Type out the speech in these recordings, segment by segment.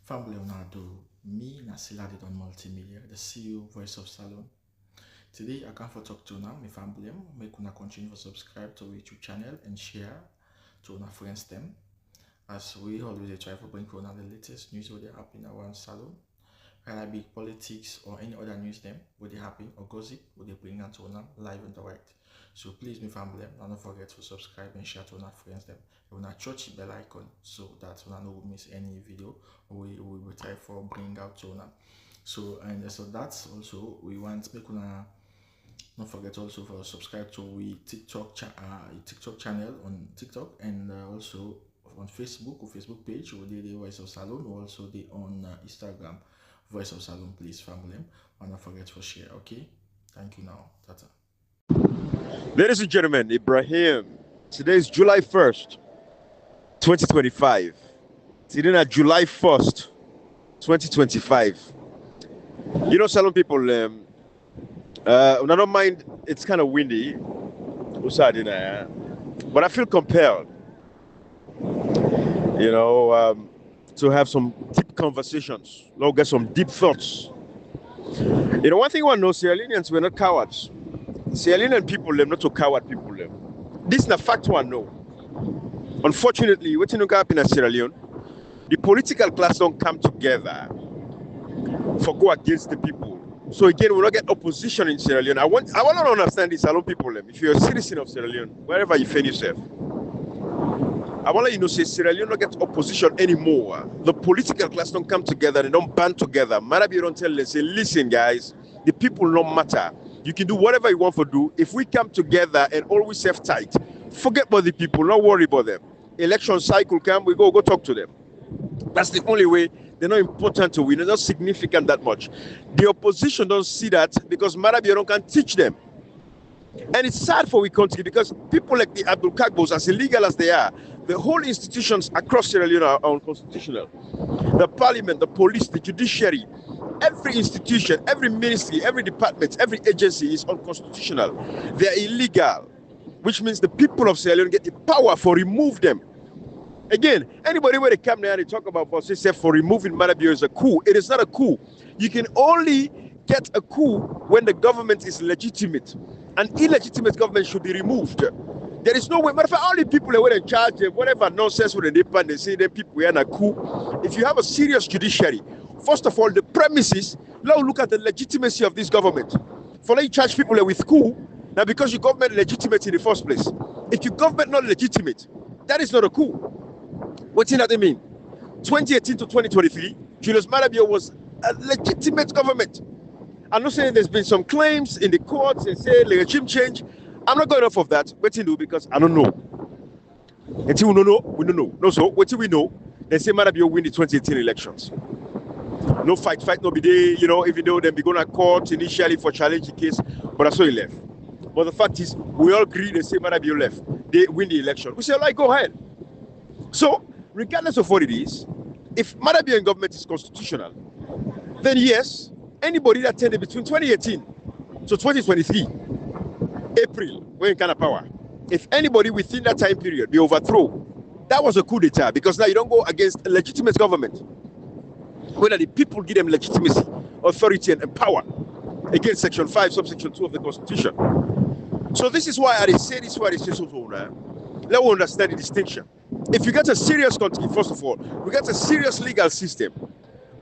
Family Leonardo, me Nasila did on multimedia, the CEO voice of Salon. Today I come for talk to now, my family, make una continue to subscribe to our YouTube channel and share to our friends them. As we always try to bring on the latest news what they happen around Salon, whether it be politics or any other news them, what they happen or gossip, what they bring on to live and direct. So please, my family, don't forget to subscribe and share to our friends them. You wanna touch the bell icon so that you don't miss any video we will try for bring out to now. So that's also we want make una don't forget also for subscribe to we TikTok channel on TikTok and also on Facebook or Facebook page or the Voice of Salon or also the on Instagram Voice of Salon. Please family, and don't forget to share. Okay, thank you now. Tata. Ladies and gentlemen, Ibrahim. Today is July 1st, 2025. Today is July 1st, 2025. You know, Salon people, I don't mind, it's kind of windy, but I feel compelled, to have some deep conversations, get some deep thoughts. You know, one thing I want to know, Sierra Leoneans, we're not cowards. Sierra Leonean people, not to coward people. This is a fact one know. Unfortunately, what you know happen in Sierra Leone, the political class don't come together for go against the people. So again, we don't get opposition in Sierra Leone. I want to understand this, Salon people. If you're a citizen of Sierra Leone, wherever you find yourself, I want to let you know, say Sierra Leone don't get opposition anymore. The political class don't come together, they don't band together. Maada Bio don't tell them, say, listen, guys, the people don't matter. You can do whatever you want to do. If we come together and always have tight, forget about the people, don't worry about them. Election cycle come, we go talk to them. That's the only way. They're not important to win. They're not significant that much. The opposition don't see that because Maada Bio can teach them. And it's sad for we country because people like the Abdul Kagbos, as illegal as they are, the whole institutions across Sierra Leone are unconstitutional. The parliament, the police, the judiciary, every institution, every ministry, every department, every agency is unconstitutional. They are illegal, which means the people of Sierra Leone get the power for remove them. Again, anybody where they come there and they talk about for removing Maada Bio is a coup. It is not a coup. You can only get a coup when the government is legitimate. An illegitimate government should be removed. There is no way. Matter of fact, all the people that were in charge, whatever nonsense when they say that people are in a coup. If you have a serious judiciary, first of all, the premises, now look at the legitimacy of this government. For let you charge people with coup, now because your government legitimate in the first place. If your government not legitimate, that is not a coup. What's in that mean? 2018 to 2023, Julius Maada Bio was a legitimate government. I'm not saying there's been some claims in the courts and say regime change. I'm not going off of that. What you do because I don't know. Until we don't know, we don't know. No, so what do we know? They say Maada Bio win the 2018 elections. No fight, no be there, even though they be going to court initially for challenge the case, but that's why he left. But the fact is, we all agree they say Maada Bio left. They win the election. We say, like, go ahead. So, regardless of what it is, if Maada Bio in government is constitutional, then yes, anybody that attended between 2018 to 2023, April, when in kind of power, if anybody within that time period be overthrown, that was a coup d'etat because now you don't go against a legitimate government. Whether the people give them legitimacy, authority, and power against Section 5, Subsection 2 of the Constitution. So this is why I say this, why I say so now. Let us understand the distinction. If you get a serious country, first of all, we get a serious legal system.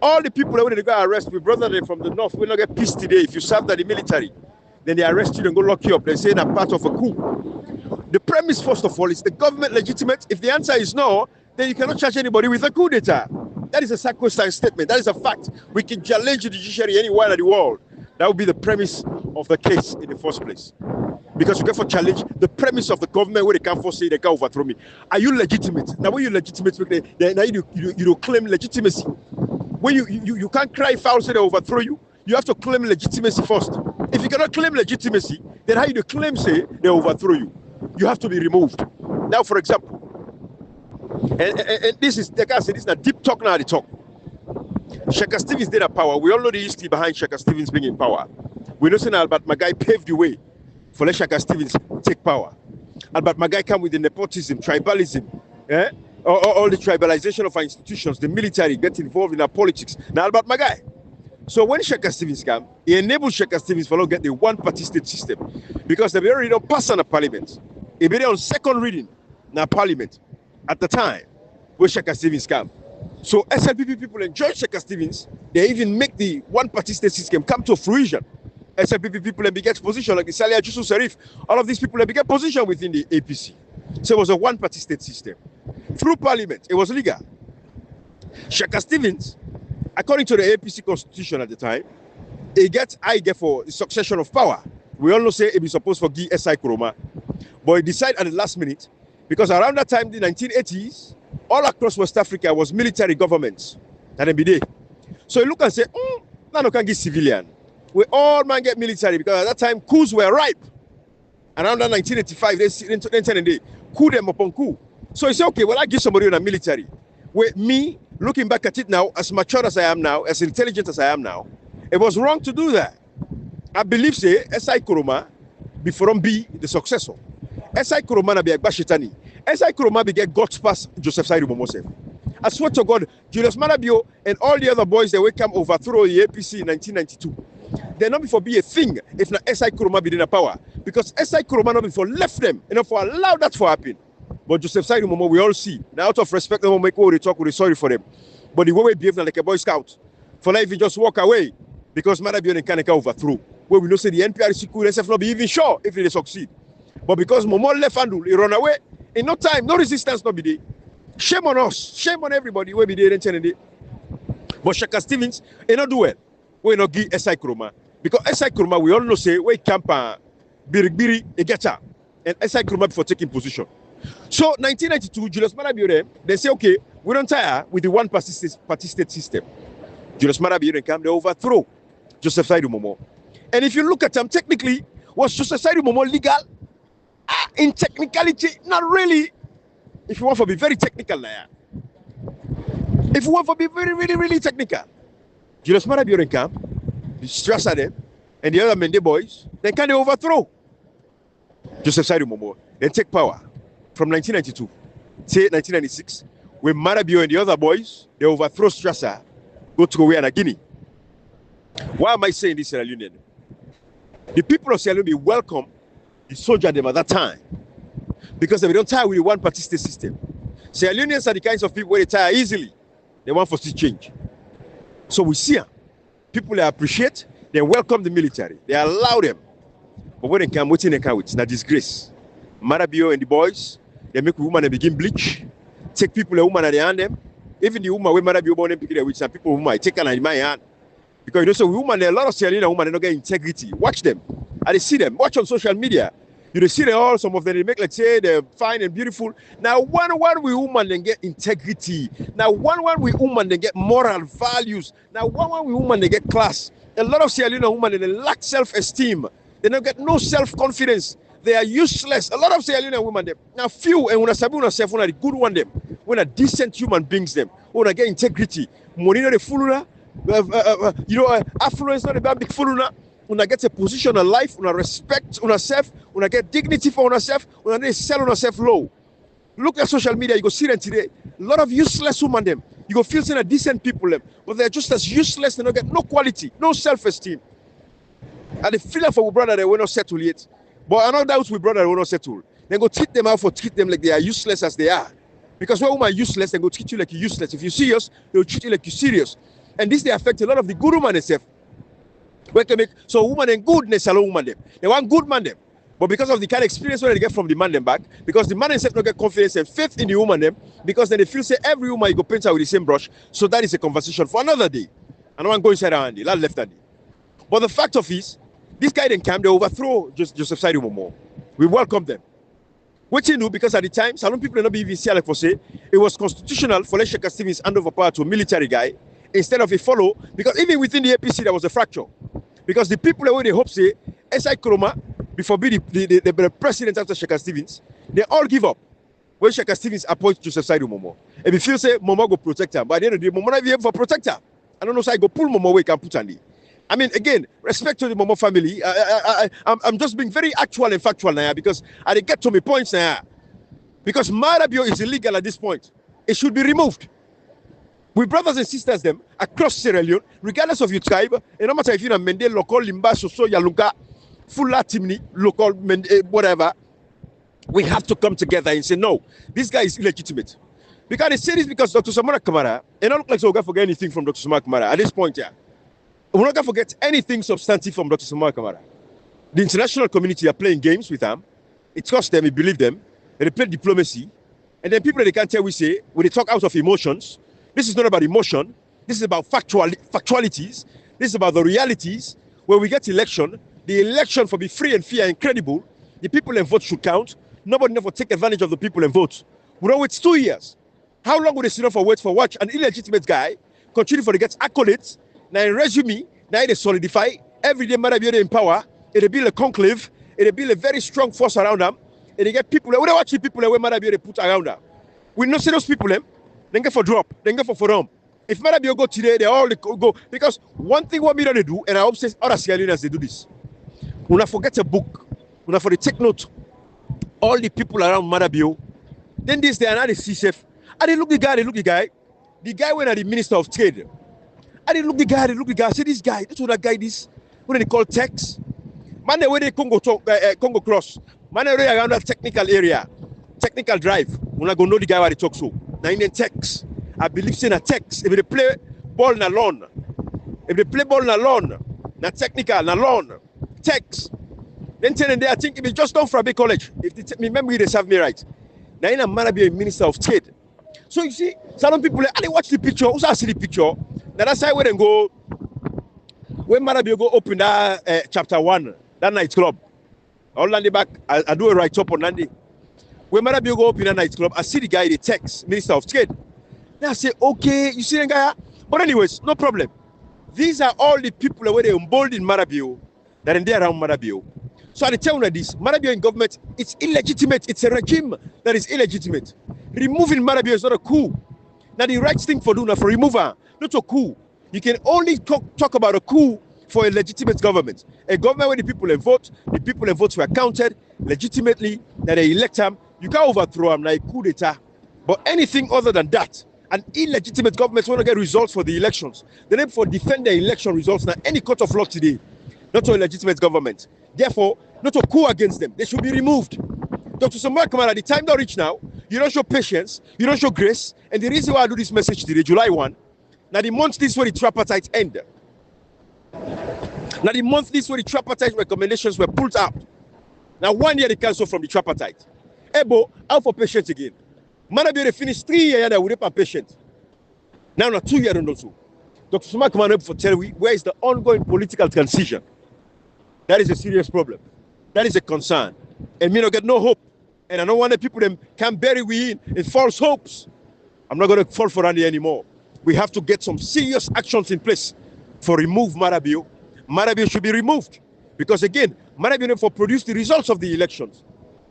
All the people that when they go arrest my brother from the north will not get peace today. If you serve that the military, then they arrest you and go lock you up. They say they're part of a coup. The premise, first of all, is the government legitimate? If the answer is no, then you cannot charge anybody with a coup d'etat. That is a sacrosanct statement. That is a fact. We can challenge the judiciary anywhere in the world. That would be the premise of the case in the first place. Because you can for challenge the premise of the government where they can't say they can overthrow me. Are you legitimate? Now when you're legitimate, now you claim legitimacy. When you can't cry foul say they overthrow you, you have to claim legitimacy first. If you cannot claim legitimacy, then how you claim say they overthrow you? You have to be removed. Now, for example, and this is like I said, this is a deep talk now. The talk. Shaka Stevens did a power. We all know the history behind Shaka Stevens being in power. We know saying Albert Magai paved the way for Shaka Stevens take power. Albert Magai come with the nepotism, tribalism, all the tribalization of our institutions, the military get involved in our politics. Now about my guy. So when Shaka Stevens came, he enabled Shaka Stevens to get the one-party state system because they already don't pass on the parliament. It be on second reading in parliament at the time when Shaka Stevens came. So SLPP people enjoy Shaka Stevens. They even make the one-party state system come to fruition. SLPP people and get position like the Salia Jusu Sarif. All of these people and get position within the APC. So it was a one-party state system. Through parliament, it was legal. Shaka Stevens, according to the APC constitution at the time, he get for the succession of power. We all know say it be supposed for Guy SI Kuroma. But he decided at the last minute, because around that time, the 1980s, all across West Africa was military governments. And be there. So he look and say, now no can get civilian. We all man get military because at that time coups were ripe. Around that 1985, they coup them upon coup. So he said, okay, well, I give somebody in a military. With me, looking back at it now, as mature as I am now, as intelligent as I am now, it was wrong to do that. I believe, say, S.I. Kuroma, before be the successor. S.I. Kuroma na be Agbashitani. S.I. Kuroma be get God's pass Joseph Saidu Momosef. I swear to God, Julius Maada Bio and all the other boys that will come overthrow the APC in 1992. They're not before be a thing if not S.I. Kuroma be in a power. Because S.I. Kuroma not before left them, for allow that to happen. But Joseph Saidu Momo, we all see. Now, out of respect, they won't make all the talk, we're sorry for them. But the way we behave like a Boy Scout, for life, you just walk away because Maada Bio and Kaneka overthrow. Where we know say the NPRC could themselves not be even sure if they succeed. But because Momo left handle, he run away. In no time, no resistance, not be there. Shame on us, shame on everybody. Where be there and but Shaka Stevens, he not do well. We not give S.I. Kuroma. Because S.I. Kuroma, we all know say, we camp Biri, Egeta, and S.I. Kuroma before taking position. So 1992, Julius Maada Bio, they say, okay, we don't tire with the one-party state system. Julius Maada Bio come, they overthrow Joseph Saidu Momo. And if you look at them, technically, was Joseph Saidu Momo legal? In technicality, not really. If you want to be very technical, if you want to be very, really, really technical, Julius Maada Bio come, the stress at them, and the other Mende boys, they can overthrow Joseph Saidu Momo. They take power from 1992 to 1996. When Maada Bio and the other boys, they overthrow Strasser, go to Guyana, Guinea. Why am I saying this, Sierra Leone? The people of Sierra Leone will welcome the soldier them at that time because they don't tire with the one-party state system. Sierra Leoneans are the kinds of people where they tire easily. They want for change. So we see them. People they appreciate, they welcome the military, they allow them. But when they come, waiting they come with, it's not disgrace. Maada Bio and the boys, they make women they begin bleach, take people, a woman at the hand them. Even the woman where Maada Bio born them, with some people who might take her in my hand. Because you know, so women, there are a lot of Sierra Leone women, they don't get integrity. Watch them. And they see them. Watch on social media. You see them all, some of them, they make, let's say, they're fine and beautiful. Now, one we woman, they get integrity. Now, one we woman, they get moral values. Now, one we woman, they get class. A lot of Sierra Leone women, they lack self-esteem. They don't get no self-confidence. They are useless. A lot of Sierra Leone women, them. Now, few, and when I say yourself, when I the good one, them, when a decent human beings, them, when I get integrity, money, the full, affluence, not a big full. When I get a position in life, when I respect yourself, when I get dignity for yourself, when I sell yourself low. Look at social media, you go see them today. A lot of useless women, them. You go feel some decent people, them, but they're just as useless. They don't get no quality, no self-esteem. And the feeling for our brother, they will not settle yet. But I know that we brother they will not settle. Then go treat them out for treat them like they are useless as they are. Because when women are useless, they go treat you like you're useless. If you're serious, they'll treat you like you're serious. And this they affect a lot of the good women themselves. So woman and goodness allow woman them. They want good man them. But because of the kind of experience when they get from the man them back, because the man themselves don't get confidence and faith in the woman them, because then they feel say every woman you go paint her with the same brush. So that is a conversation for another day. I don't want to go inside our handy, that left handy. But the fact of is, this guy then came, they overthrow Joseph Saidu Momo. We welcome them. What you know, because at the time, some people not be even see like for say, it was constitutional for let Shaka Stevens hand over power to a military guy instead of a follow, because even within the APC there was a fracture. Because the people that they hope say, S.I. Kuroma, before be the president after Shaka Stevens, they all give up when Shaka Stevens appoints Joseph Saidu Momo. And if you say Momo go protect her, by the end of the day, Momo not even for protect her. I don't know, so I go pull Momo away, can put Andy. I mean, again, respect to the Momo family. I'm just being very actual and factual now because I get to my points now. Because Maada Bio is illegal at this point. It should be removed. We brothers and sisters them across Sierra Leone, regardless of your tribe, and no matter if you're a Mende, local, Limba, Soso, Yalunga, Fula, Timni, local, whatever, we have to come together and say, no, this guy is illegitimate. Because they say this because Dr. Samura Kamara, and I don't like so we're going to forget anything from Dr. Samura Kamara at this point here. We're not going to forget anything substantive from Dr. Samura Kamara. The international community are playing games with them. It costs them, we believe them, and they play diplomacy. And then people that they can't tell, we say, when they talk out of emotions, this is not about emotion. This is about factualities. This is about the realities. When we get election, the election for be free and fair and credible, the people and vote should count. Nobody never take advantage of the people and vote. We don't wait 2 years. How long would they sit down for wait for watch an illegitimate guy continue for to get accolades? Now in resume, now they solidify every day Maada Bio in power. It'll build a conclave. It'll build a very strong force around them. And they get people. We don't watch the people where Maada Bio they put around them. We not see those people them. Then get for drop. Then get for forum. If Maada Bio go today, they all go because one thing what me they do, and I hope says other Sierra Leoneans they do this. When I forget a book, when I forget take note, all the people around Maada Bio, then this they are not the CSF. I didn't look the guy, the guy went at the Minister of Trade. I didn't look the guy, I said this guy, that's what that guy is. What they call Tex. Man, the way they Congo cross. Man, they around that technical area, technical drive. When I go know the guy where they talk so. Now in the Tex, I believe in a Tex. If they play ball in a lawn, na technical, na lawn, Tex. Then telling they I think if it's just done from a big college. If they me memory they serve me right. Now in a Maada Bio Minister of Trade. So you see, some people I didn't watch the picture. Also I see the picture. Now that's where they go. When Maada Bio go open that chapter 1, that nightclub. I'll land it back. I do a write up on Landy. When Maada Bio go open that nightclub, I see the guy the text Minister of Trade. Then I say, okay, you see the guy. But anyways, no problem. These are all the people where they emboldened Maada Bio that are there around Maada Bio. So I tell you this, Maada Bio in government, it's illegitimate. It's a regime that is illegitimate. Removing Maada Bio is not a coup. Now the right thing for doing for remover, not a coup. You can only talk about a coup for a legitimate government. A government where the people and votes were counted legitimately, that they elect them. You can't overthrow them like coup d'etat. But anything other than that, an illegitimate government want to get results for the elections. They need for defend their election results. Now any court of law today, not a legitimate government. Therefore, not a coup against them. They should be removed. Dr. Samura Kamara, the time don't reach now. You don't show patience. You don't show grace. And the reason why I do this message today, July 1, now the month this where the tripartite end. Now the month this where the tripartite recommendations were pulled out. Now 1 year they cancel from the tripartite. Ebo, out for patience again. Maada Bio they finished 3 years that we are patient. Now 2 years and also. Dr. Samura Kamara for tell we where is the ongoing political transition. That is a serious problem. That is a concern. And me not get no hope. And I don't want the people them can bury we in false hopes. I'm not going to fall for Andy anymore. We have to get some serious actions in place for remove Maada Bio. Maada Bio should be removed. Because again, Maada Bio for produce the results of the elections.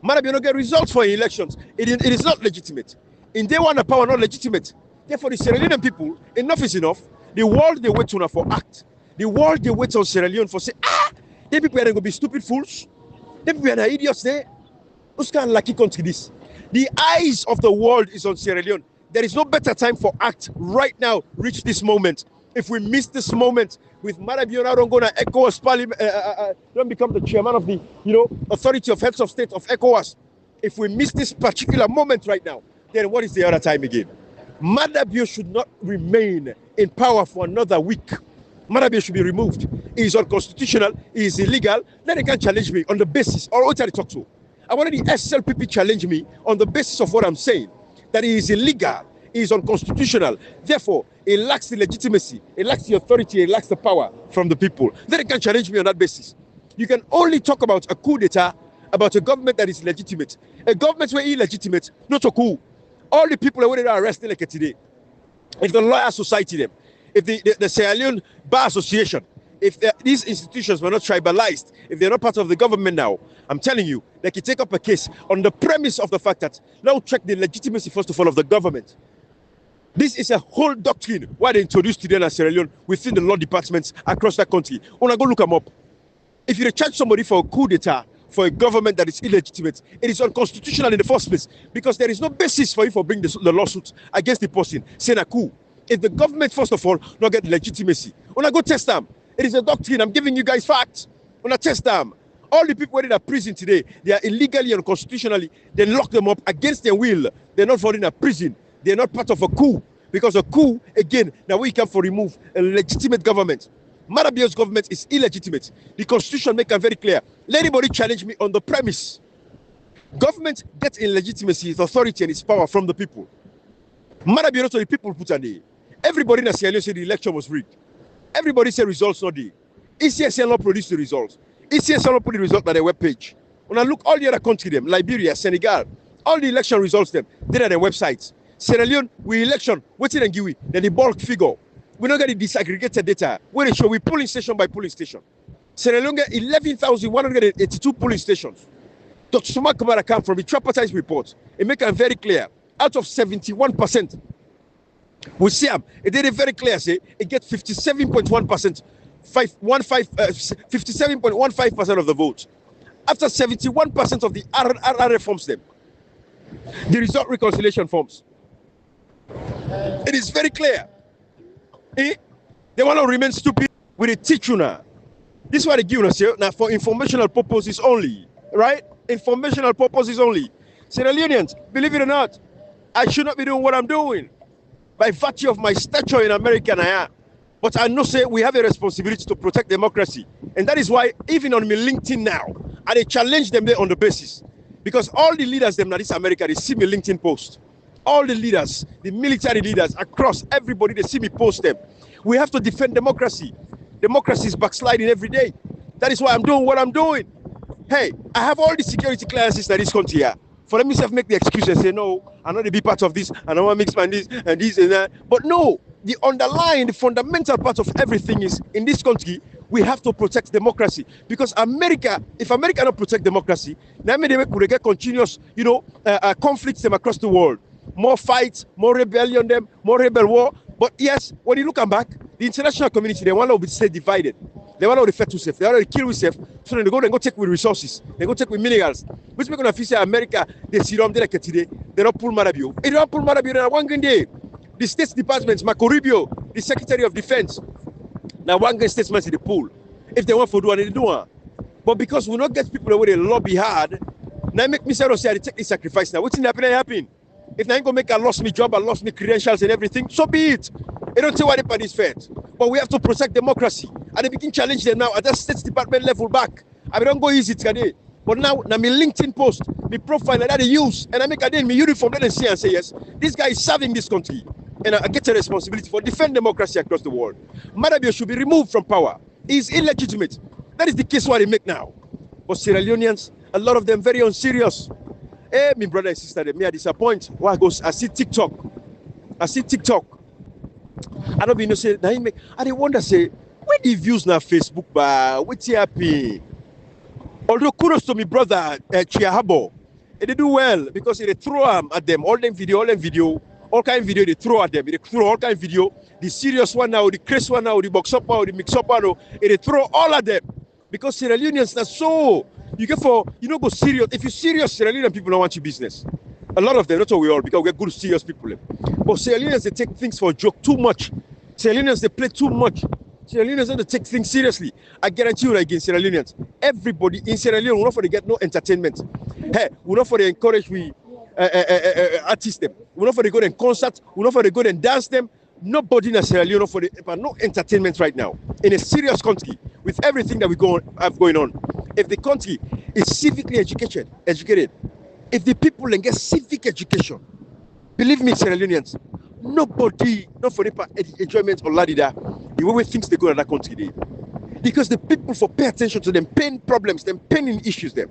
Maada Bio not get results for elections. It is not legitimate. In day one, the power not legitimate. Therefore, the Sierra Leonean people, enough is enough. The world they wait on for act. The world they wait on Sierra Leone for say, they people are going to be stupid fools. They people are idiots there. Who's kind of lucky country this? The eyes of the world is on Sierra Leone. There is no better time for act right now. Reach this moment. If we miss this moment with Maada Bio now don't go to ECOWAS Parliament, don't become the chairman of the authority of heads of state of ECOWAS. If we miss this particular moment right now, then what is the other time again? Maada Bio should not remain in power for another week. Maada Bio should be removed. It is unconstitutional. It is illegal. Then they can challenge me on the basis, or what I talk to. I wanted the SLPP challenge me on the basis of what I'm saying, that it is illegal, it is unconstitutional. Therefore, it lacks the legitimacy, it lacks the authority, it lacks the power from the people. Then they can challenge me on that basis. You can only talk about a coup d'etat, about a government that is legitimate. A government where illegitimate, not a coup. All the people that are arrested like today, if the lawyer society them, if the Sierra Leone Bar Association, if these institutions were not tribalized, if they're not part of the government now, I'm telling you, they can take up a case on the premise of the fact that now check the legitimacy, first of all, of the government. This is a whole doctrine why they introduced today in Sierra Leone within the law departments across that country. When I go look them up, if you charge somebody for a coup d'etat, for a government that is illegitimate. It is unconstitutional in the first place because there is no basis for you for bringing the lawsuit against the person saying a coup. If the government, first of all, not get legitimacy, when I go test them, it is a doctrine. I'm giving you guys facts. When I test them, all the people in the prison today, they are illegally and unconstitutionally. They lock them up against their will. They're not falling in a prison. They're not part of a coup because a coup, again, now we can for remove a legitimate government. Maada Bio's government is illegitimate. The constitution makes it very clear. Let anybody challenge me on the premise. Government gets illegitimacy, its authority and its power from the people. Maada Bio, the people put on there. Everybody in the Sierra Leone said the election was rigged. Everybody said results not there. ECSL not produced the results. ECSL not put the result on their webpage. When I look all the other countries, them, Liberia, Senegal, all the election results, them, they're on their websites. Sierra Leone, we election, waiting and give we, then the bulk figure. We don't get the disaggregated data. Where they show we polling station by polling station. Sierra Leone get 11,182 polling stations. Dr. Samura Kamara come from the tripartite report. It makes it very clear. Out of 71%, we see them. It did it very clear. Say it gets 57.1%, 57.15% of the vote. After 71% of the RR reforms them, the result reconciliation forms. It is very clear. They want to remain stupid with a teach you now. This is what they give us here now for informational purposes only, right? Informational purposes only. Sierra Leoneans, believe it or not, I should not be doing what I'm doing by virtue of my stature in America and I am. But I know say we have a responsibility to protect democracy. And that is why even on my LinkedIn now, I challenge them there on the basis. Because all the leaders them in this America, they see me LinkedIn post. All the leaders, the military leaders across everybody, they see me post them. We have to defend democracy. Democracy is backsliding every day. That is why I'm doing what I'm doing. Hey, I have all the security clearances that this country here. For let me make the excuse and say, no, I'm not to be part of this, and I want to mix my this and that. But no, the underlying, the fundamental part of everything is in this country, we have to protect democracy. Because America, if America don't protect democracy, then they will get continuous, conflicts them across the world. More fights, more rebellion, them, more rebel war. But yes, when you look back, the international community, they want to stay divided. They want to refer to self. They want to kill with so then they go take with resources. They go take with minerals. Which we're going to say America, they see them like today. They don't pull Maada Bio. They don't pull Maada Bio. One day, the State Department, Marco Rubio, the Secretary of Defense, now one day statements in the pool. If they want to do it, they do it. But because we not get people the way they lobby hard, now make me say I take the sacrifice now. What's happen? If I ain't gonna make I lost my job, I lost my credentials and everything, so be it. I don't say what the party is fair. But we have to protect democracy. And they begin challenge them now at that State Department level back. I don't go easy today. But now my LinkedIn post, my profile that I use, and I make a day in my uniform, then I see and say, yes, this guy is serving this country. And I get a responsibility for defend democracy across the world. Maada Bio should be removed from power. He's illegitimate. That is the case what they make now. But Sierra Leoneans, a lot of them very unserious. Hey, my brother and sister, me I disappoint. Why goes? I see TikTok. I don't know say. I wonder say where the views now Facebook by what's happy. Although kudos to my brother Chiahabo, they do well because they throw at them all kind of video they throw at them. They throw all kind of video. The serious one now, the crazy one now, the box up now, the mix up now. They throw all at them because Sierra Leoneans are so. You get for go serious. If you're serious, Sierra Leonean people don't want your business. A lot of them, not all we all, because we're good serious people. But Sierra Leoneans, they take things for a joke too much. Sierra Leoneans, they play too much. Sierra Leoneans don't take things seriously. I guarantee you, against Sierra Leoneans, everybody in Sierra Leone will not for they get no entertainment. Hey, we're not for they encourage artists them. We're not for they go and concert. We're not for they go and dance them. Nobody in Sierra Leone for no entertainment right now. In a serious country, with everything that we have going on. If the country is civically educated, if the people can get civic education, believe me, Sierra Leoneans, nobody, not for the enjoyment or ladida, the way things they go in that country today. Because the people for pay attention to them pain problems, them pain issues them.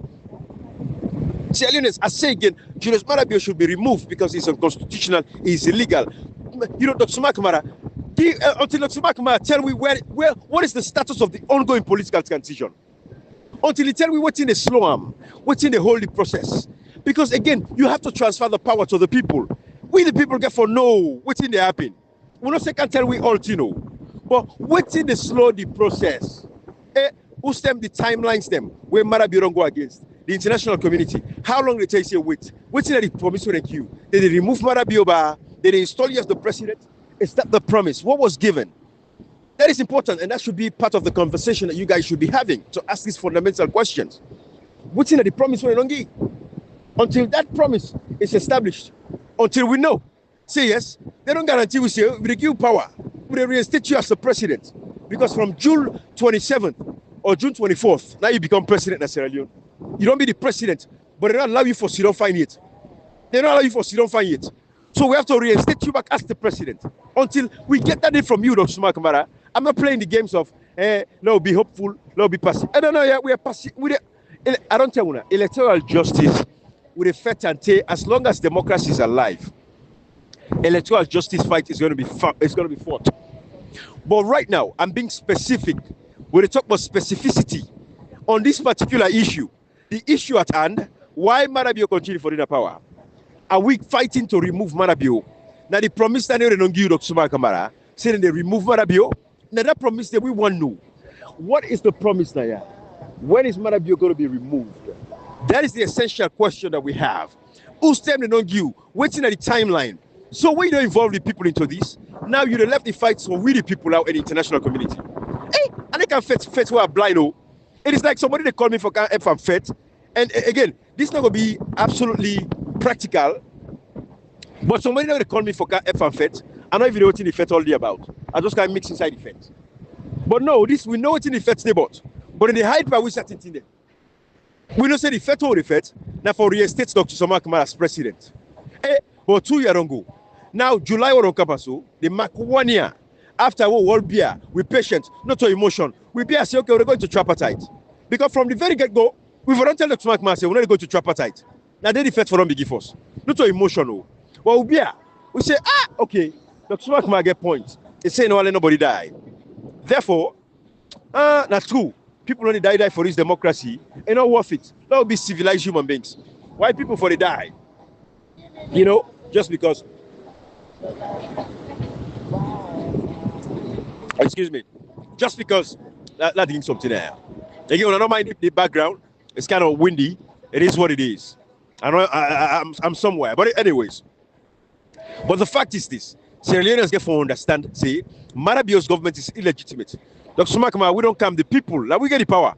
Sierra Leoneans, I say again, Julius Maada Bio should be removed because it's unconstitutional, it's illegal. Dr. Samura Kamara, until Dr. Samura Kamara tell me what is the status of the ongoing political transition. Until he tell me what's in the slow arm, what's in the holy process. Because again, you have to transfer the power to the people. We the people get for know what's in the happen. We not say can tell we all to know. But what's in the slow the process? Who stem the timelines them where Maada Bio don't go against? the international community. How long they take say wait? What's in the promise with you? Did they remove Maada Bio? Did they install you as the president? Is that the promise? What was given? That is important, and that should be part of the conversation that you guys should be having to ask these fundamental questions. What's in the promise with Longi? Until that promise is established, until we know, say yes, they don't guarantee we say we give you power, we reinstate you as the president. Because from June 27th or June 24th, now you become president of Sierra Leone. You don't be the president, but they don't allow you for sit down fine yet. They don't allow you for sit down fine yet. So we have to reinstate you back as the president until we get that in from you, Dr. Samura Kamara. I'm not playing the games of no, be hopeful, no, be passive. I don't know, yeah, we are passive. I don't tell you, electoral justice with a fair and as long as democracy is alive, electoral justice fight is going to be fought. But right now, I'm being specific. When we talk about specificity on this particular issue, the issue at hand, why Maada Bio continue for the power? Are we fighting to remove Maada Bio? Now the promise that they don't give Dr. Samura Kamara, saying they remove Maada Bio. Now that promise that we want to know. What is the promise now? When is Maada Bio going to be removed? That is the essential question that we have. Who's time they don't give? Waiting at the timeline. So when you don't involve the people into this, now you left the fight for we the people out in the international community. Hey, and they can fet who are blind. Oh, it is like somebody they call me for can help from fet. And again, this is not going to be absolutely practical. But somebody now they call me for can help from fet. I don't even know what the fet all day about. I just can't mix inside the fet. But no, this we know what in the fet they bought. But in the hide by we certain thing there. We don't say the fet or the fet. Now for reinstate Dr. Samura Kamara as president. Hey, but 2 years ago. Now, July or Okapaso, they mark 1 year. After we will be we patient, not to emotion. We be say, okay, we're going to tripartite. Because from the very get-go, we don't tell Dr. Samura say we're not going to tripartite. Now they defect for them the force. Not to emotional. Well, we say, okay, Dr. Samura get point. They say no, let nobody die. Therefore, that's true. People only die for this democracy. And not worth it. That would be civilized human beings. Why people for they die? You know, just because. Excuse me. Just because that doing something there. Again, I don't mind the background. It's kind of windy. It is what it is. I'm somewhere. But anyways. But the fact is this. Sierra Leoneans get to understand, say, Maada Bio's government is illegitimate. Dr. Samura Kamara, we don't come the people. Like we get the power.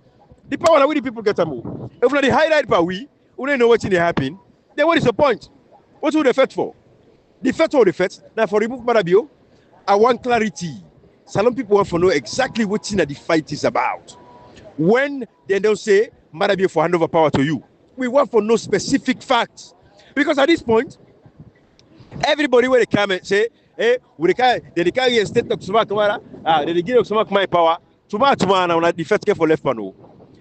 The power that we the people get to move. If not the highlight power we don't know what's in the happen, then what is the point? What would they fight for? The fight or the fight? Now for remove Maada Bio, I want clarity. Some people want to know exactly what the fight is about. When they don't say Maada Bio for hand over power to you, we want for no specific facts. Because at this point, everybody will come and say, hey, they can't reinstate Dr. Samura Kamara, they give Dr. Samura Kamara power. Tomorrow, now the first care for left panel.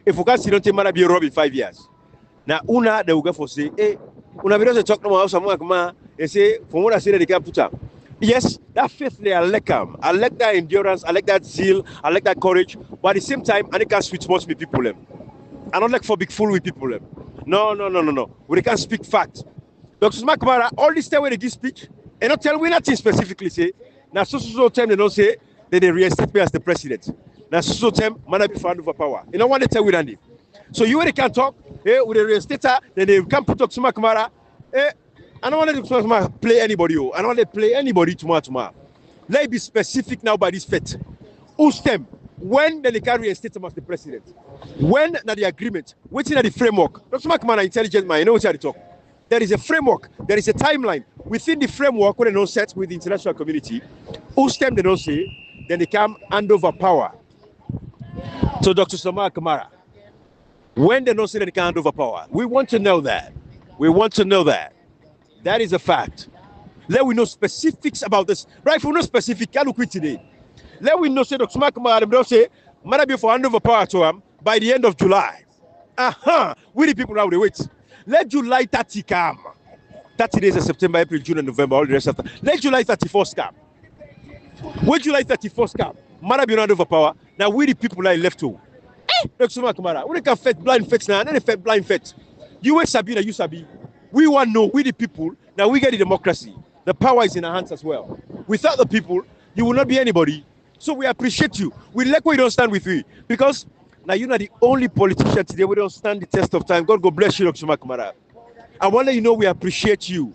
If we can't see don't take Maada Bio rob in 5 years. Now, they will go for say, hey, una we don't talk no more Samura Kamara. They say, from what I say, they can't put up. Yes, that faith there, I like them. I like that endurance, I like that zeal, I like that courage. But at the same time, I can't switch much with people. I don't like for big fool with people. No. We can't speak facts. Dr. Samura Kamara, all this time when they give speech, and not tell me nothing specifically say. Now, so time they don't say that they reinstate me as the president. Now, so time, Maada Bio for hand over power. You know what they tell with Andy. So you when they can't talk, with the reinstater, then they can't put Dr. Samura Kamara. I don't want to play anybody. I don't want to play anybody tomorrow. Let it be specific now by this fate. Who's them? When they can reinstate him as the president? When the agreement? What's in the framework? Dr. Samura Kamara, intelligent man, you know what I talk. There is a framework. There is a timeline. Within the framework, when they don't set with the international community, whose time they don't say, then they can hand over power to Dr. Samura Kamara. When they don't say that they can hand over power, we want to know that. We want to know that. That is a fact. Let we know specifics about this. Right? If we know specific, can we quit today? Let we know say Dr. Samura Kamara don't say Maada Bio for hand over power to him by the end of July. We the people now they wait. Let July 30 come. 30 days of September, April, June, and November, all the rest of that. Let July 31st come. When July 31st come, Maada Bio hand over power. Now we the people are left to. Dr. Samura Kamara, we can fight blind facts now, and then they fight blind facts. You wait Sabi, you Sabi. We want to know, we the people, now we get the democracy. The power is in our hands as well. Without the people, you will not be anybody. So we appreciate you. We like where you don't stand with you. Because Now you're not the only politician today we don't stand the test of time. God go bless you, Dr. Samura Kamara. I want to let you know we appreciate you.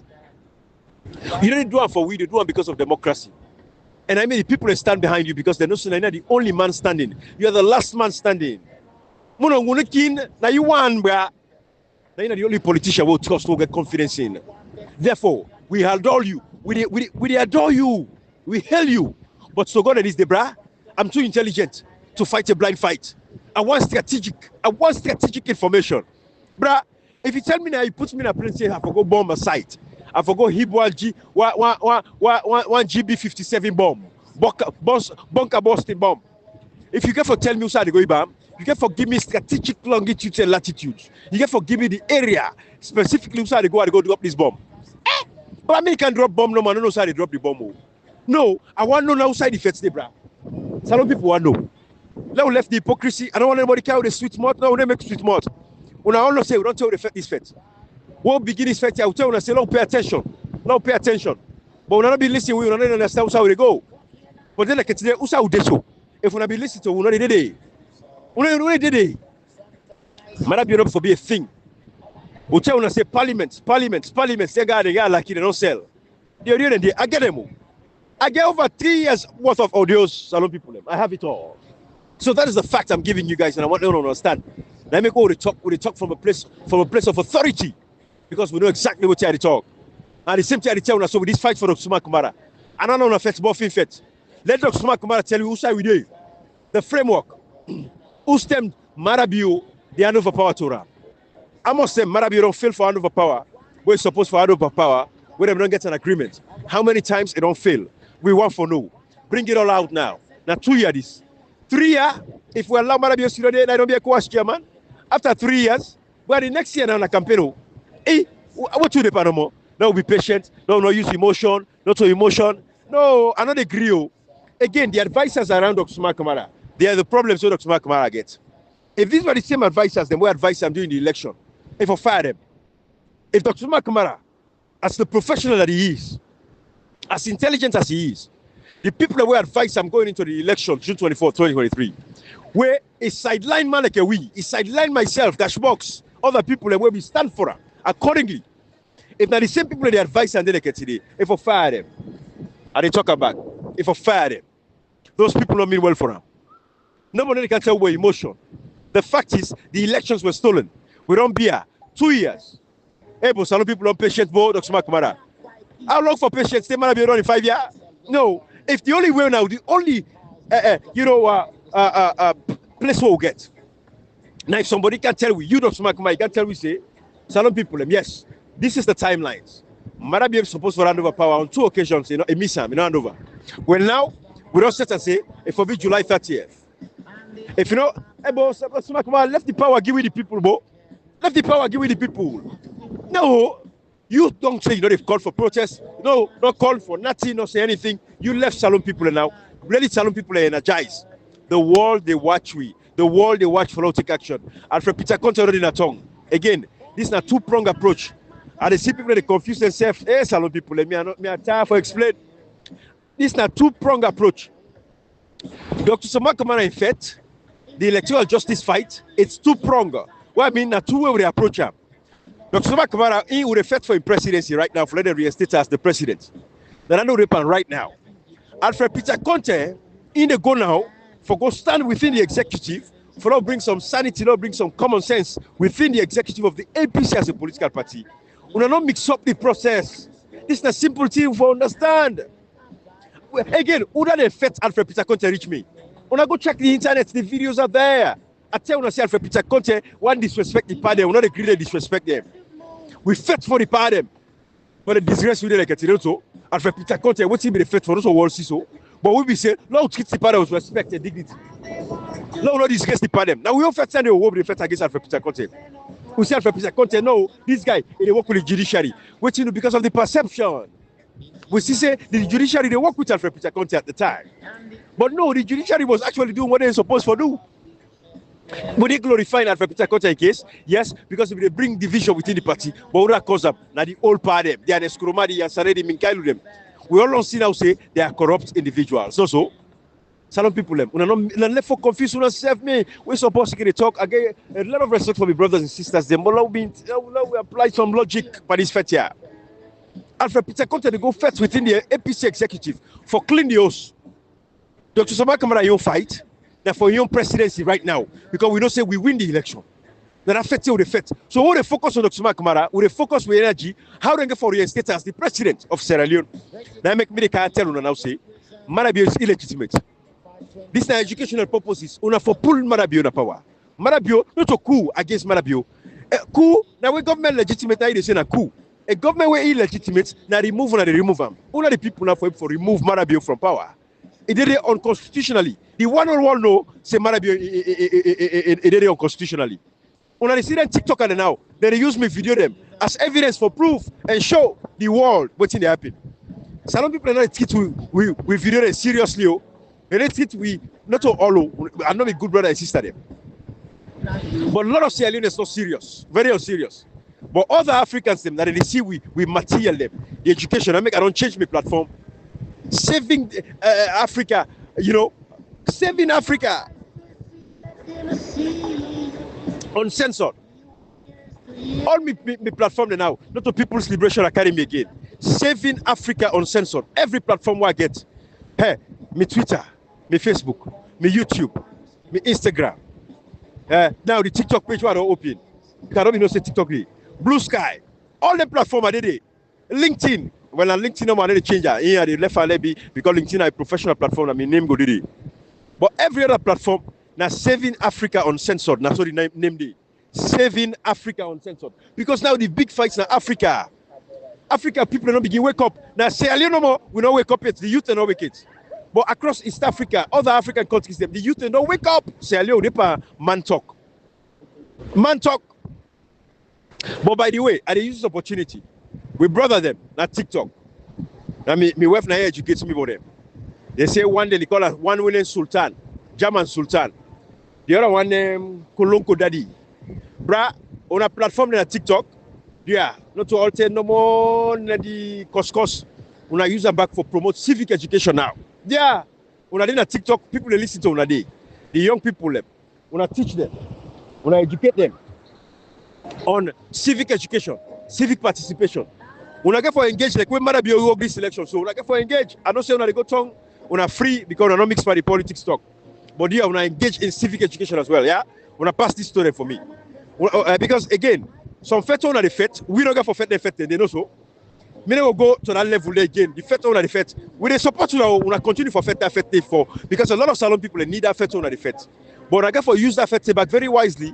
You don't do it for we, they do it because of democracy. And I mean the people that stand behind you because they're not the only man standing. You're the last man standing. Now you want, now you're the only politician we'll trust, we'll get confidence in. Therefore, we adore you. We adore you. We hail you. But so God is the bra. I'm too intelligent to fight a blind fight. I want strategic information. Bruh, if you tell me now, you put me in a place, I forgot bomb a site. I forgot hit one GB57 bomb. Bunker Boston bomb. If you can for tell me who's the go bomb, you can for give me strategic longitudes and latitudes. You can for give me the area specifically who's the go drop this bomb. But I mean, you can drop bomb, no man, no side they drop the bomb. No, I want to know now side effects, bruh. Some people want to know. Now we left the hypocrisy. I don't want anybody carry the sweet mouth. Now we make sweet mouth. We don't say we don't tell the this fete. We'll begin this fete. I will tell you, say, pay attention. Now pay attention. But we don't be listening. We don't understand how they go. But then like today, how they show. If we don't be listening to, we don't need it. We don't need it. Maada Bio for be a thing. We tell you, say parliament. They got like they don't sell. I get them. I get over 3 years worth of audios. Salon people. I have it all. So that is the fact I'm giving you guys, and I want you to understand. Let me go to talk from a place of authority, because we know exactly what you talk. And the same thing I tell you, so with this fight for Dr. Samura Kamara, and I don't know if it's more fit. Let Dr. Samura Kamara tell you who side we do. The framework. Who stemmed Maada Bio, the hand over power to her. I must say Maada Bio don't fail for hand over power. We're supposed for hand over power, where they don't get an agreement. How many times it don't fail? We want for no. Bring it all out now. Now 2 years this. 3 years, if we allow Maada Bio to do I don't be a co chairman. After 3 years, well, the next year now, na campaign. Hey, what you do, Panama? No, be patient. No, use emotion. Not to emotion. No, I don't agree. Again, the advisors around Dr. Samura Kamara, they are the problems that Dr. Samura Kamara gets. If these were the same advisors, then we advise them during the election. If I fire them, if Dr. Samura Kamara, as the professional that he is, as intelligent as he is, the people that we advise him going into the election, June 24, 2023, where a sideline man like a we, a sideline myself, Dashbox, other people that will be stand for her accordingly. If not the same people that they advise and they today, if I fire them, and they talk about, if I fire them, those people don't mean well for them. Nobody can tell with emotion. The fact is, the elections were stolen. We don't be here 2 years. Hey, but some people don't patient vote, Dr. Samura Kamara. How long for patience? They might be running 5 years? No. If the only way now, the only, place we'll get. Now, if somebody can tell me, you, Dr. Samura Kamara, you can tell me, say, some people, yes, this is the timelines. Maada Bio is supposed to hand over power on 2 occasions, a miss him, hand over. Well, now, we don't set and say, it will be July 30th. If you know, hey, boss, Samura Kamara, left the power, give it the people, bro. Left the power, give it the people. No, you don't say, they've called for protest. No, not call for nothing, not say anything. You left Salon people now. Let the Salon people energize. The world, they watch we. The world, they watch for take action. Alfred Peter Conte already in a tongue. Again, this is a two-pronged approach. And they see people, they confuse themselves. Hey, Salon people, me are tired for explain. This is a two-pronged approach. Dr. Samura Kamara, in fact, the electoral justice fight, it's two-pronged. What I mean, two ways we approach him. Dr. Samura Kamara, he would effect for his presidency right now, for letting reinstate as the president. Then I know Repan right now. Alfred Peter Conte, in the go now, for go stand within the executive, for not bring some sanity, not bring some common sense within the executive of the APC as a political party. We will not mix up the process. This is a simple thing for understand. Again, who did affect Alfred Peter Conte reach me? When I go check the internet, the videos are there. I tell you, I say Alfred Peter Conte, one disrespect the party, we not agree to disrespect them. We fight for the party, but the disgrace we did like a Tiroto. Alfred Peter Conte, what's he be the fight for us or world so? But we be say, no, treat the party with respect and dignity. No, not disgrace the party. Now we all fight Sunday, we will be fight against Alfred Peter Conte. We say Alfred Peter Conte, no, this guy, he work with the judiciary, waiting because of the perception. We see say the judiciary, they work with Alfred Peter Conte at the time. But no, the judiciary was actually doing what they were supposed to do. Would they glorify Alfred Peter Conte case? Yes, because if they bring division within the party, but what cause them? Now the old party, they are the Skromadi, Yansaredi, Minkailu them. We all don't see now say they are corrupt individuals. So, Salon people them. Una not for confused, una serve me. We supposed to talk. I get a lot of respect for my brothers and sisters. Them, but we apply some logic for this fete here. Alfred Peter Conte go first within the APC executive for clean the house. Dr. Samura Kamara, you fight now for your presidency right now because we don't say we win the election. Then affect you the fete. So we focus on Dr. Samura Kamara, we focus with energy. How do they get for reinstate as the president of Sierra Leone? Now make me the cartel now say Maada Bio is illegitimate. This is educational purposes. Una for pull Maada Bio na power. Maada Bio not a coup against Maada Bio. Coup now we government legitimate. Now they say na coup. A government way illegitimate, now remove and they remove them. All of the people now for remove Maada Bio from power. It did it unconstitutionally. The one on one no say Maada Bio it did it unconstitutionally. When I see them TikTok and now, they use me video them as evidence for proof and show the world what's in the happen. Some people are not treat we video them seriously. They treat we not all I'm not a good brother and sister them. But a lot of Sierra Leone is not serious, very unserious. But other Africans them that they see we material them. The education I don't change my platform. Saving Africa, you know, saving Africa uncensored. All me platform now, not to People's Liberation Academy again. Saving Africa uncensored. Every platform I get. Hey, me Twitter, me Facebook, me YouTube, me Instagram. Now the TikTok page I don't open. You cannot be no say TikTok. Blue Sky, all the platform I did it. LinkedIn, when I'm LinkedIn, I'm going to change it. Here, the left and be because LinkedIn is a professional platform. I mean, name go did it. But every other platform now saving Africa uncensored. That's what the name did. Saving Africa uncensored. Because now the big fights in Africa. Africa people are not begin wake up. Now Sierra Leone no more, we don't wake up yet. The youth are not wake it. But across East Africa, other African countries, the youth are not wake up. Sierra Leone, they man talk. Man talk. But by the way, I use this opportunity. We brother them, not TikTok. I mean, my wife now educates me about them. They say one day they call us one willing Sultan, German Sultan. The other one named Kolonko Daddy. Bra, on a platform like TikTok, yeah, not to alter no more the cost. When I use them back for promote civic education now. Yeah, when I did a TikTok, people they listen to when I did. The young people them. When I teach them, when I educate them on civic education, civic participation. When I get for engage, like when Maada Bio work this election, so when I get for engage, I don't say when I go tongue, when I free because I don't mix party politics talk. But yeah, when I engage in civic education as well, yeah, when I pass this story for me. Because again, some fete on the fete, we don't get for fete, they know so. Me never go to that level again. The fete on the fete, we support you now, when I continue for fete for because a lot of salon people need that fete on the fete. But I get for use that fete back very wisely.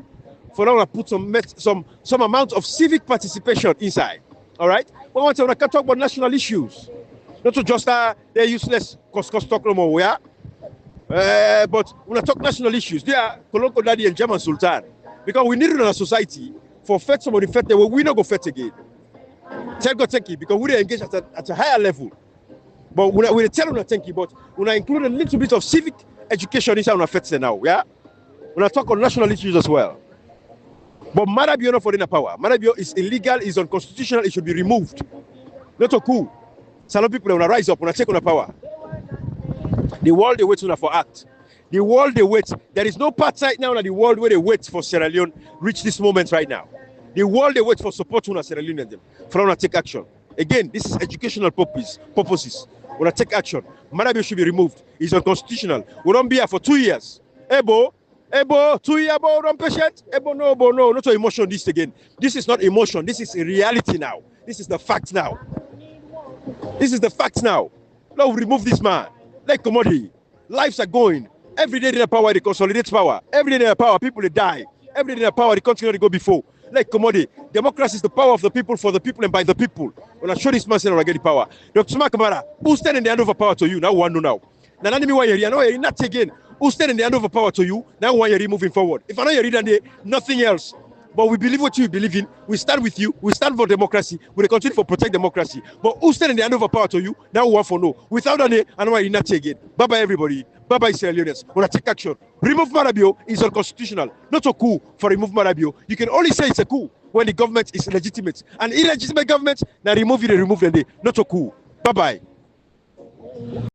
For now, I put some amount of civic participation inside. All right. But once I can talk about national issues, not to just they're useless cost talk no more. Yeah. But when I talk national issues, they are Kolonko Daddy and German Sultan because we need it in a society for fete somebody fete where we not go fete again. Thank God, thank you, because we engage at a higher level. But we tell them thank you, but when I include a little bit of civic education inside on fete now. Yeah. When I talk on national issues as well. But Maada Bio not for the power. Maada Bio is illegal, is unconstitutional, it should be removed. Not a coup. Some people want to rise up, want to take on the power. The world they wait for act. The world they wait. There is no part right now in the world where they wait for Sierra Leone reach this moment right now. The world they wait for support on Sierra Leone and them for them to take action. Again, this is educational purposes. When I take action, Maada Bio should be removed. It's unconstitutional. We don't be here for 2 years. Ebo, 2 years, don't patient. No, not to emotion this again. This is not emotion. This is a reality now. This is the fact now. This is the fact now. Now we remove this man. Like commodity. Lives are going. Every day in the power, they consolidate power. Every day in the power, people they die. Every day in the power, they continue to go before. Like commodity. Democracy is the power of the people, for the people, and by the people. When I show this man, I get the power. Dr. Samura Kamara, who's standing the hand over power to you? Now one know now. Now, why you're not again. Who's standing the hand over power to you? Now why you're moving forward. If I know you're reading nothing else. But we believe what you believe in. We stand with you. We stand for democracy. We continue to protect democracy. But who's standing the hand over power to you? Now we want for no. Without that, I know why you're not again. Bye-bye, everybody. Bye-bye, Sierra Leoneans. When I take action, remove Maada Bio is unconstitutional. Not a coup for remove Maada Bio. You can only say it's a coup when the government is legitimate. An illegitimate government, now remove it and remove them. Not a coup. Bye-bye.